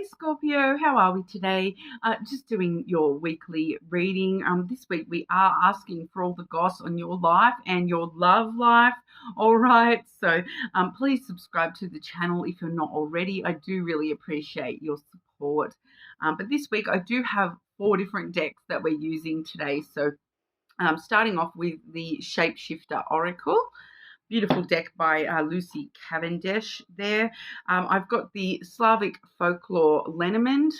Hey Scorpio, how are we today? Just doing your weekly reading. This week we are asking for all the goss on your life and your love life. All right, so please subscribe to the channel if you're not already. I do really appreciate your support. But this week I do have 4 different decks that we're using today. So starting off with the Shapeshifter Oracle. Beautiful deck by Lucy Cavendish there. I've got the Slavic Folklore Lenormand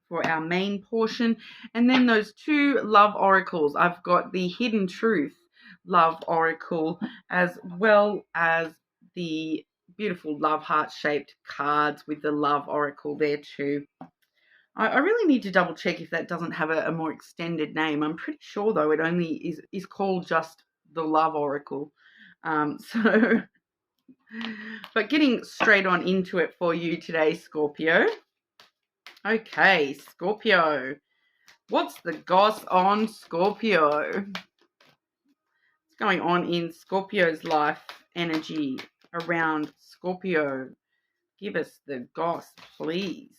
for our main portion. And then those 2 love oracles. I've got the Hidden Truth Love Oracle as well as the beautiful love heart-shaped cards with the Love Oracle there too. I really need to double check if that doesn't have a more extended name. I'm pretty sure, though, it only is called just the Love Oracle. But getting straight on into it for you today, Scorpio. Okay, Scorpio. What's the goss on Scorpio? What's going on in Scorpio's life energy around Scorpio? Give us the goss, please.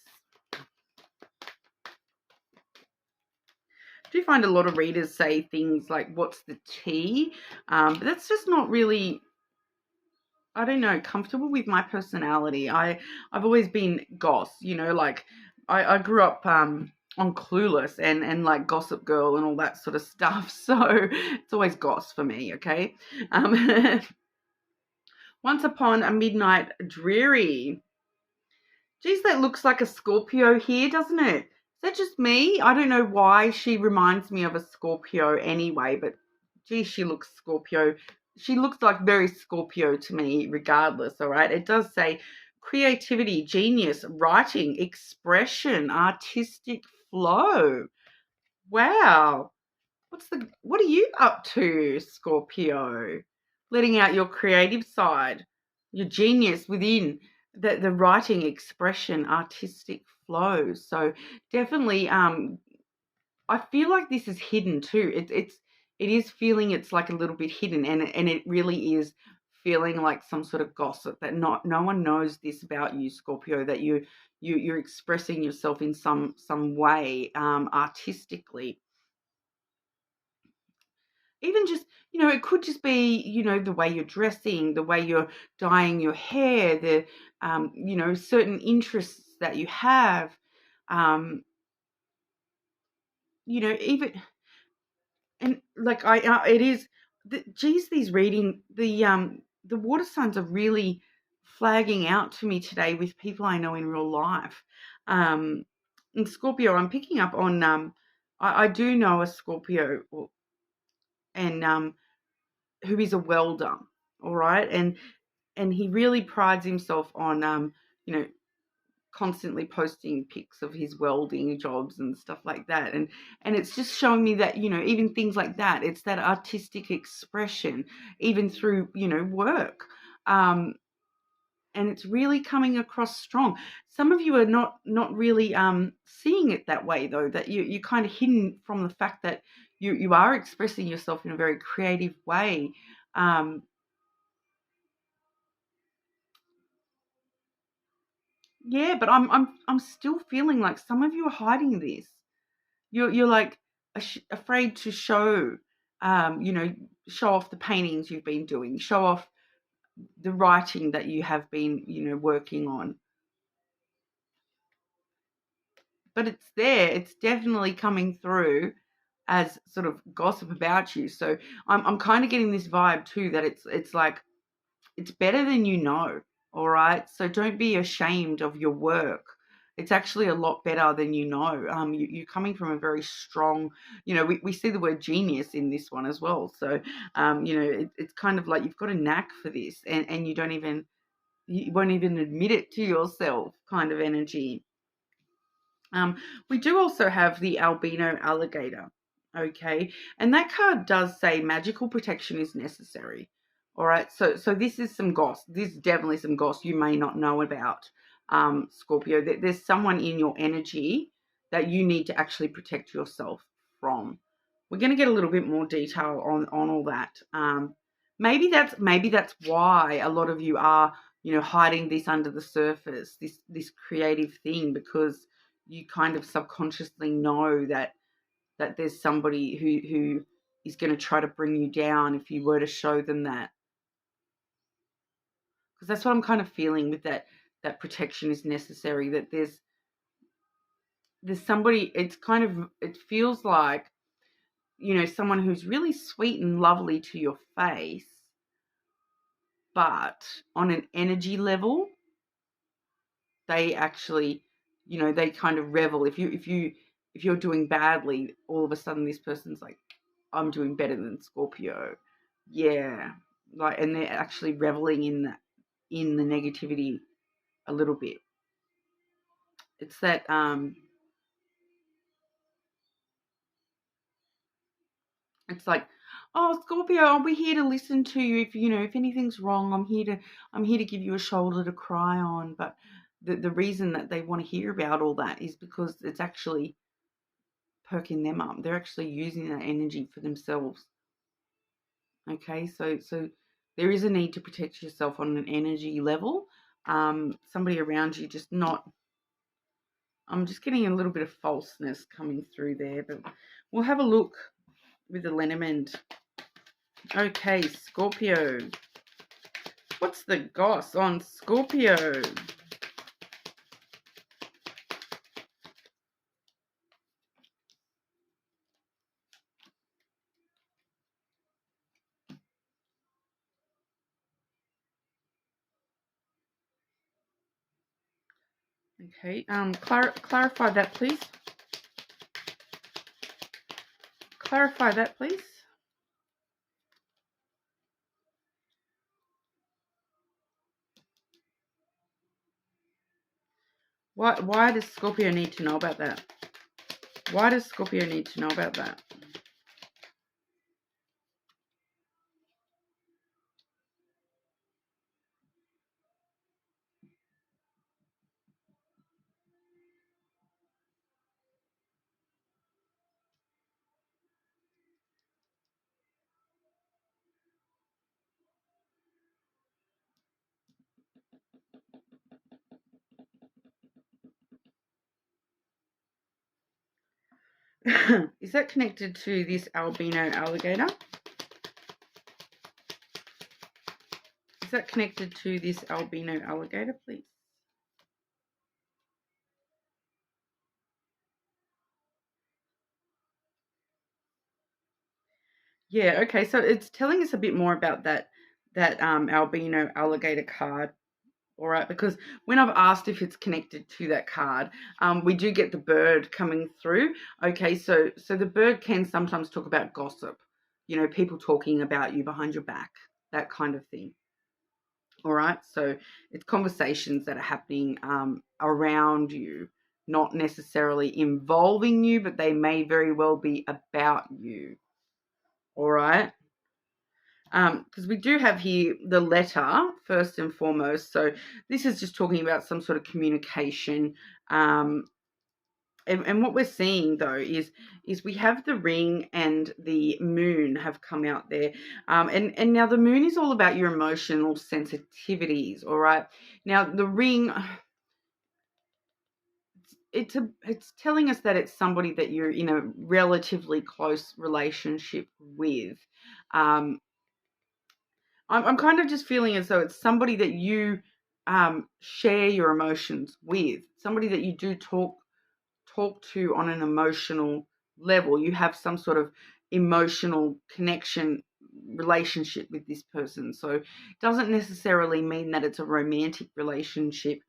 I do find a lot of readers say things like, what's the tea? But that's just not really, I don't know, comfortable with my personality. I've always been Goss, like I grew up on Clueless and like Gossip Girl and all that sort of stuff. So it's always Goss for me, okay? Once Upon a Midnight Dreary. Geez, that looks like a Scorpio here, doesn't it? Is that just me? I don't know why she reminds me of a Scorpio anyway, but geez, she looks Scorpio. She looks like very Scorpio to me regardless, all right? It does say creativity, genius, writing, expression, artistic flow. Wow. What are you up to, Scorpio? Letting out your creative side, your genius within the writing, expression, artistic flow. So definitely I feel like this is hidden too. It is feeling it's like a little bit hidden, and it really is feeling like some sort of gossip that no one knows this about you, Scorpio, that you're expressing yourself in some way artistically. Even just, it could just be, the way you're dressing, the way you're dyeing your hair, the certain interests that you have, even, and like it is, geez, these reading, the water signs are really flagging out to me today with people I know in real life. In Scorpio, I'm picking up on, I do know a Scorpio, and who is a welder, all right, and he really prides himself on constantly posting pics of his welding jobs and stuff like that, and it's just showing me that even things like that, it's that artistic expression even through work, and it's really coming across strong. Some of you are not really seeing it that way, though, that you're kind of hidden from the fact that you are expressing yourself in a very creative way. Yeah, but I'm still feeling like some of you are hiding this. You're like afraid to show, show off the paintings you've been doing, show off the writing that you have been, working on. But it's there. It's definitely coming through as sort of gossip about you. So I'm kind of getting this vibe too that it's like it's better than you know. All right. So don't be ashamed of your work. It's actually a lot better than you know. You're coming from a very strong, we see the word genius in this one as well. So, it's kind of like you've got a knack for this, and you won't even admit it to yourself kind of energy. We do also have the albino alligator. Okay. And that card does say magical protection is necessary. All right. So this is some goss. This is definitely some goss you may not know about, Scorpio. There's someone in your energy that you need to actually protect yourself from. We're going to get a little bit more detail on all that. Maybe that's why a lot of you are hiding this under the surface, this creative thing, because you kind of subconsciously know that there's somebody who is going to try to bring you down if you were to show them that. Because that's what I'm kind of feeling with that protection is necessary, that there's somebody, it feels like, someone who's really sweet and lovely to your face, but on an energy level, they actually, they kind of revel. If you're doing badly, all of a sudden this person's like, I'm doing better than Scorpio. Yeah. Like, and they're actually reveling in the negativity a little bit. It's that it's like, oh, Scorpio, I'll be here to listen to you. If anything's wrong, I'm here to give you a shoulder to cry on. But the reason that they want to hear about all that is because it's actually perking them up. They're actually using that energy for themselves. Okay, so there is a need to protect yourself on an energy level. Somebody around you just not. I'm just getting a little bit of falseness coming through there, but we'll have a look with the lenormand. Okay, Scorpio. What's the goss on Scorpio? Okay, clarify that, please. Clarify that, please. Why does Scorpio need to know about that? Why does Scorpio need to know about that? Is that connected to this albino alligator? Is that connected to this albino alligator, please? Yeah, okay, so it's telling us a bit more about that albino alligator card. All right, because when I've asked if it's connected to that card, we do get the bird coming through. Okay, so the bird can sometimes talk about gossip, people talking about you behind your back, that kind of thing. All right, so it's conversations that are happening around you, not necessarily involving you, but they may very well be about you. All right. Because we do have here the letter first and foremost. So this is just talking about some sort of communication. And what we're seeing though is we have the ring and the moon have come out there. And now the moon is all about your emotional sensitivities. All right. Now the ring, it's telling us that it's somebody that you're in a relatively close relationship with. I'm kind of just feeling as though it's somebody that you share your emotions with, somebody that you do talk to on an emotional level. You have some sort of emotional connection relationship with this person. So it doesn't necessarily mean that it's a romantic relationship,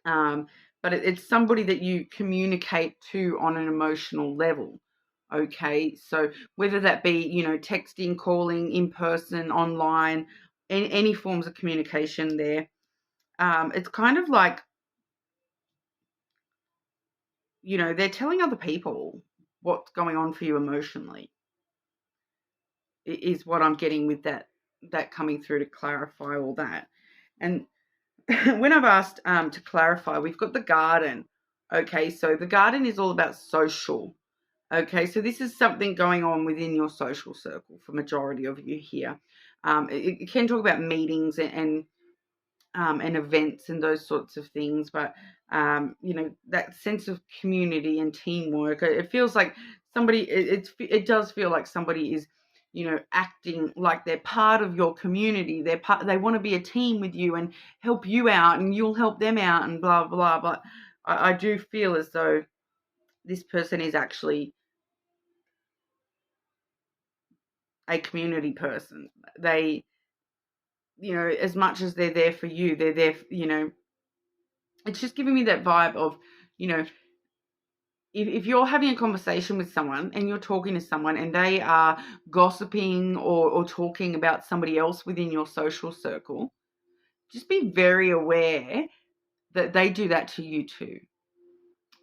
but it's somebody that you communicate to on an emotional level. Okay, so whether that be, texting, calling, in person, online, any forms of communication there, it's kind of like, they're telling other people what's going on for you emotionally, is what I'm getting with that coming through to clarify all that. And when I've asked to clarify, we've got the garden. Okay, so the garden is all about social. Okay, so this is something going on within your social circle for majority of you here. It can talk about meetings and and events and those sorts of things. But that sense of community and teamwork, it feels like somebody. It does feel like somebody is, acting like they're part of your community. They want to be a team with you and help you out, and you'll help them out, and blah blah. But I do feel as though this person is actually a community person. They, as much as they're there for you, they're there. It's just giving me that vibe of, you know, if you're having a conversation with someone and you're talking to someone and they are gossiping or talking about somebody else within your social circle, just be very aware that they do that to you too.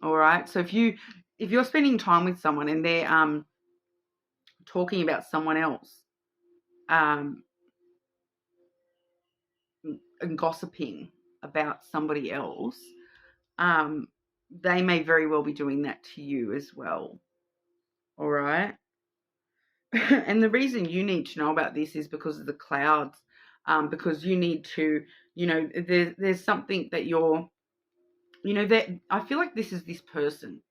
All right. So if you're spending time with someone and they're talking about someone else um, and gossiping about somebody else, they may very well be doing that to you as well. All right. And the reason you need to know about this is because of the clouds, because you need to, there's something that that I feel like this is this person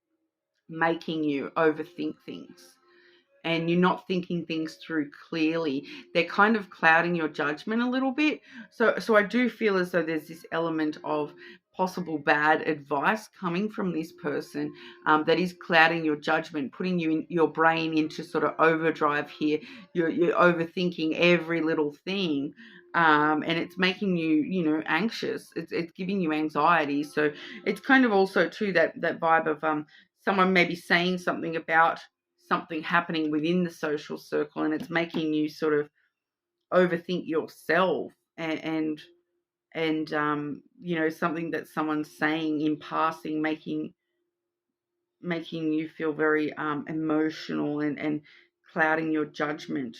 making you overthink things, and you're not thinking things through clearly. They're kind of clouding your judgment a little bit. So I do feel as though there's this element of possible bad advice coming from this person that is clouding your judgment, putting your brain into sort of overdrive here. You're overthinking every little thing. And it's making you, anxious. It's giving you anxiety. So it's kind of also too that vibe of someone maybe saying something about something happening within the social circle, and it's making you sort of overthink yourself and something that someone's saying in passing, making you feel very emotional and clouding your judgment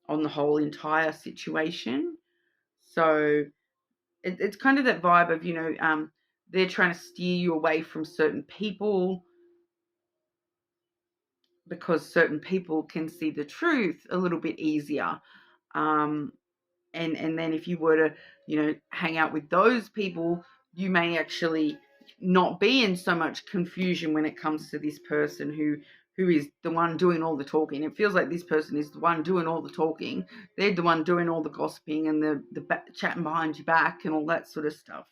on the whole entire situation. So it's kind of that vibe of they're trying to steer you away from certain people, because certain people can see the truth a little bit easier. And then if you were to, hang out with those people, you may actually not be in so much confusion when it comes to this person who is the one doing all the talking. It feels like this person is the one doing all the talking. They're the one doing all the gossiping and the chatting behind your back and all that sort of stuff.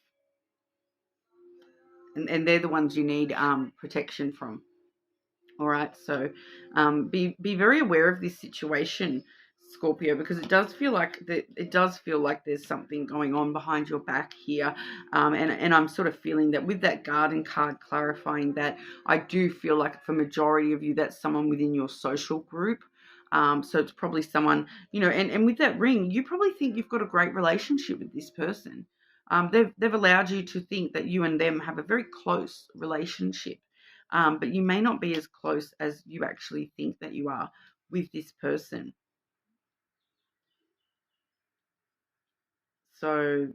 And they're the ones you need protection from. All right, so be very aware of this situation, Scorpio, because it does feel like there's something going on behind your back here, and I'm sort of feeling that with that Garden card clarifying that, I do feel like for majority of you that's someone within your social group. So it's probably someone, and with that ring, you probably think you've got a great relationship with this person. They've allowed you to think that you and them have a very close relationship. But you may not be as close as you actually think that you are with this person. So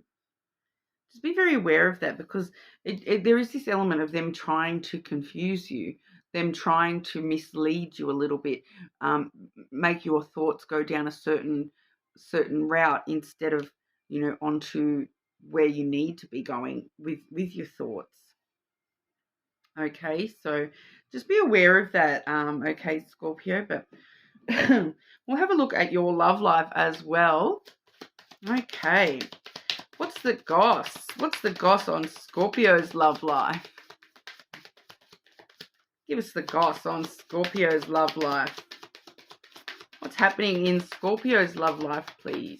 just be very aware of that, because there is this element of them trying to confuse you, them trying to mislead you a little bit, make your thoughts go down a certain route instead of, onto where you need to be going with your thoughts. Okay, so just be aware of that, okay, Scorpio. But we'll have a look at your love life as well. Okay, what's the goss? What's the goss on Scorpio's love life? Give us the goss on Scorpio's love life. What's happening in Scorpio's love life, please?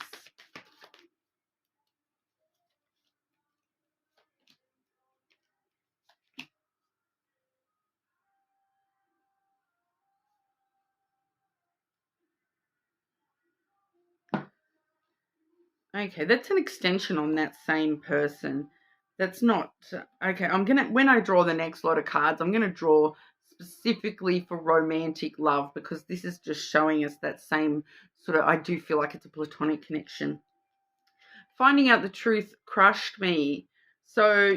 Okay, that's an extension on that same person. That's not okay. When I draw the next lot of cards, I'm gonna draw specifically for romantic love, because this is just showing us that same sort of, I do feel like it's a platonic connection. Finding out the truth crushed me. So,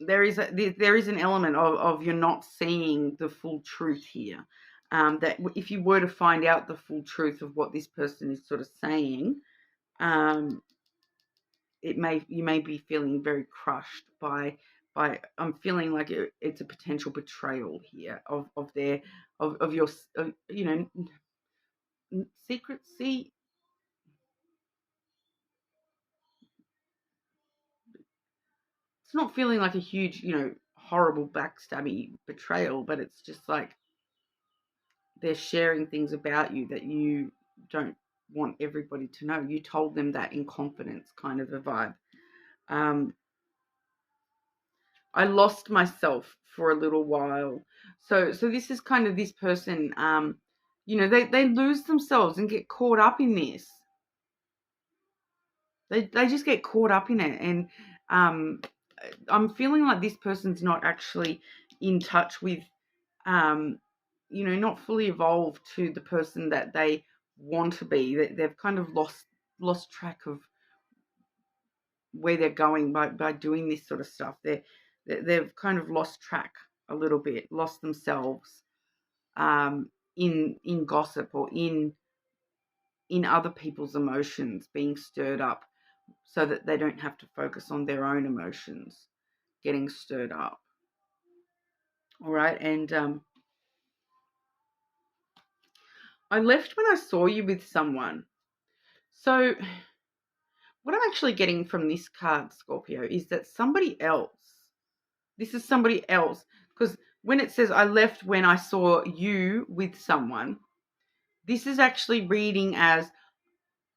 there is an element of you're not seeing the full truth here. That if you were to find out the full truth of what this person is sort of saying, you may be feeling very crushed by I'm feeling like it's a potential betrayal here of your secrecy. It's not feeling like a huge, horrible backstabby betrayal, but it's just like they're sharing things about you that you don't want everybody to know. You told them that in confidence, kind of a vibe. I lost myself for a little while. So this is kind of this person, they lose themselves and get caught up in this. They just get caught up in it. And I'm feeling like this person's not actually in touch with, not fully evolved to the person that they want to be. They've kind of lost track of where they're going by doing this sort of stuff. They've kind of lost track a little bit, lost themselves in gossip or in other people's emotions being stirred up, so that they don't have to focus on their own emotions getting stirred up. All right, and I left when I saw you with someone. So what I'm actually getting from this card, Scorpio, is that this is somebody else, because when it says I left when I saw you with someone, this is actually reading as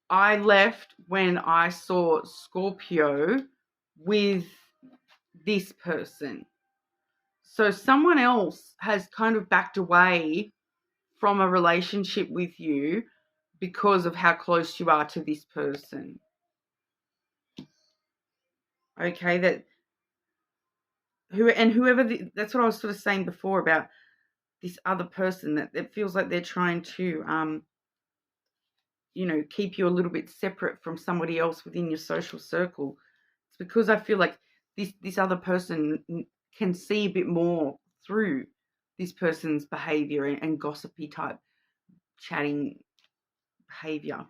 I left when I saw Scorpio with this person. So someone else has kind of backed away from a relationship with you because of how close you are to this person. Okay, that's what I was sort of saying before about this other person, that it feels like they're trying to keep you a little bit separate from somebody else within your social circle. It's because I feel like this other person can see a bit more through this person's behavior and gossipy type chatting behavior.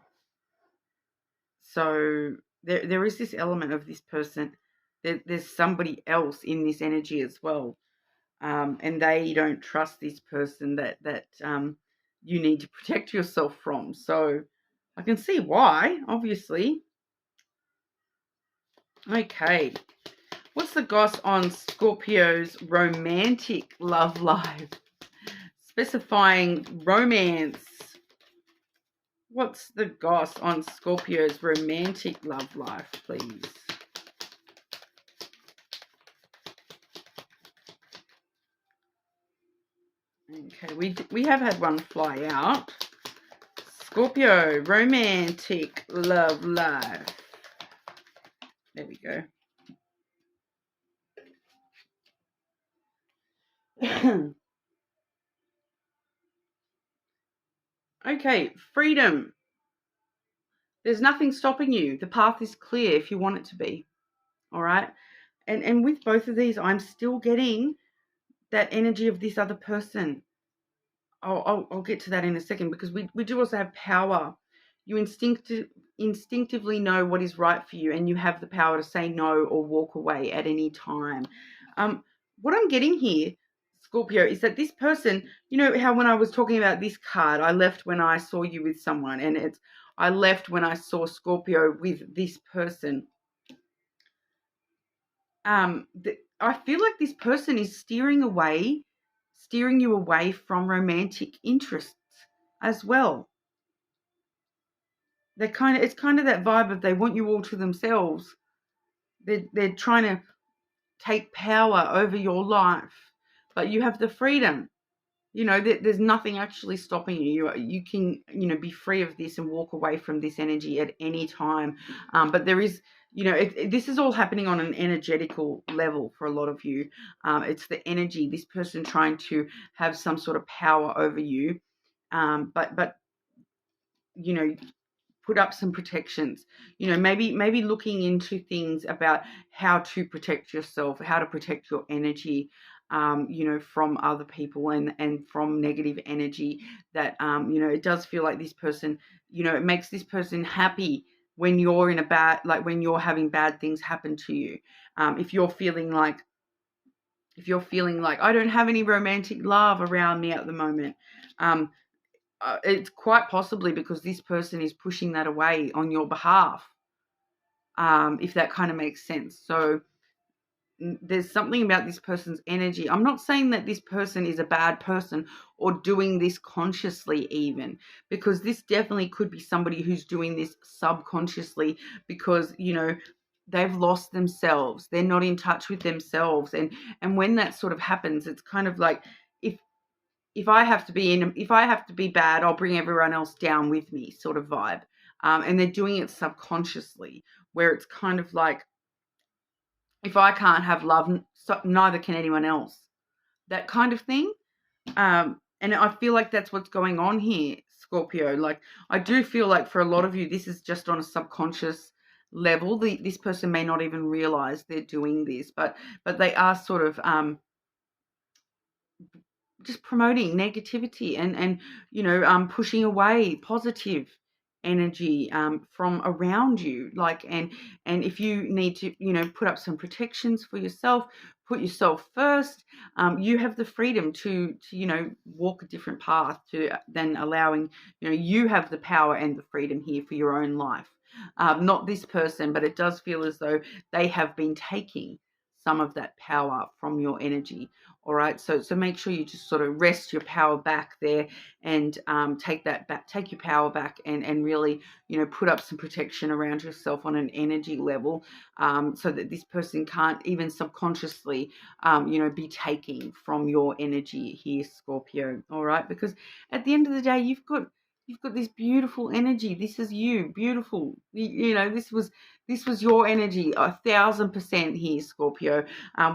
So there is this element of this person. There's somebody else in this energy as well, and they don't trust this person that you need to protect yourself from. So I can see why, obviously. Okay, what's the goss on Scorpio's romantic love life? Specifying romance. What's the goss on Scorpio's romantic love life, please? Okay, we have had one fly out. Scorpio, romantic love life. There we go. Okay, freedom. There's nothing stopping you. The path is clear if you want it to be. All right? And with both of these, I'm still getting that energy of this other person. I'll get to that in a second, because we do also have power. You instinctively know what is right for you, and you have the power to say no or walk away at any time. What I'm getting here, Scorpio, is that this person, you know how when I was talking about this card, I left when I saw you with someone, and it's I left when I saw Scorpio with this person. I feel like this person is steering you away from romantic interests as well. It's kind of that vibe of they want you all to themselves. They're trying to take power over your life, but you have the freedom. There's nothing actually stopping you. You can, be free of this and walk away from this energy at any time. But there is, this is all happening on an energetical level for a lot of you. It's the energy, this person trying to have some sort of power over you. But put up some protections. Maybe looking into things about how to protect yourself, how to protect your energy, from other people and from negative energy that, it does feel like this person, it makes this person happy when you're in a bad, like when you're having bad things happen to you. If you're feeling like I don't have any romantic love around me at the moment, it's quite possibly because this person is pushing that away on your behalf, if that kind of makes sense. So there's something about this person's energy. I'm not saying that this person is a bad person or doing this consciously even, because this definitely could be somebody who's doing this subconsciously because, they've lost themselves. They're not in touch with themselves. And when that sort of happens, it's kind of like, if I have to be bad, I'll bring everyone else down with me sort of vibe. And they're doing it subconsciously, where it's kind of like, if I can't have love, neither can anyone else. That kind of thing. And I feel like that's what's going on here, Scorpio. Like, I do feel like for a lot of you, this is just on a subconscious level. This person may not even realize they're doing this, but they are sort of just promoting negativity and pushing away positive energy from around you, like, and if you need to put up some protections for yourself, put yourself first. You have the freedom to walk a different path to then allowing, you have the power and the freedom here for your own life. Not this person, but it does feel as though they have been taking some of that power from your energy. All right, so make sure you just sort of rest your power back there and take your power back, and really, put up some protection around yourself on an energy level, so that this person can't even subconsciously, be taking from your energy here, Scorpio. All right, because at the end of the day, you've got this beautiful energy. This is you, beautiful. This was your energy 1,000% here, Scorpio,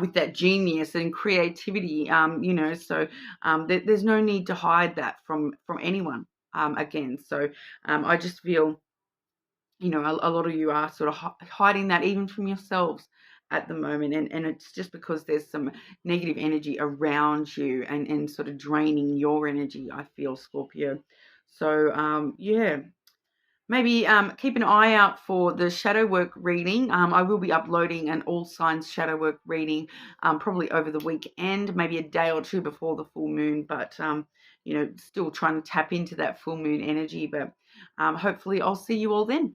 with that genius and creativity. So there's no need to hide that from anyone. Again, so I just feel, a lot of you are sort of hiding that even from yourselves at the moment, and it's just because there's some negative energy around you and sort of draining your energy, I feel, Scorpio. So maybe keep an eye out for the shadow work reading. I will be uploading an all signs shadow work reading probably over the weekend, maybe a day or two before the full moon, but still trying to tap into that full moon energy. But hopefully I'll see you all then.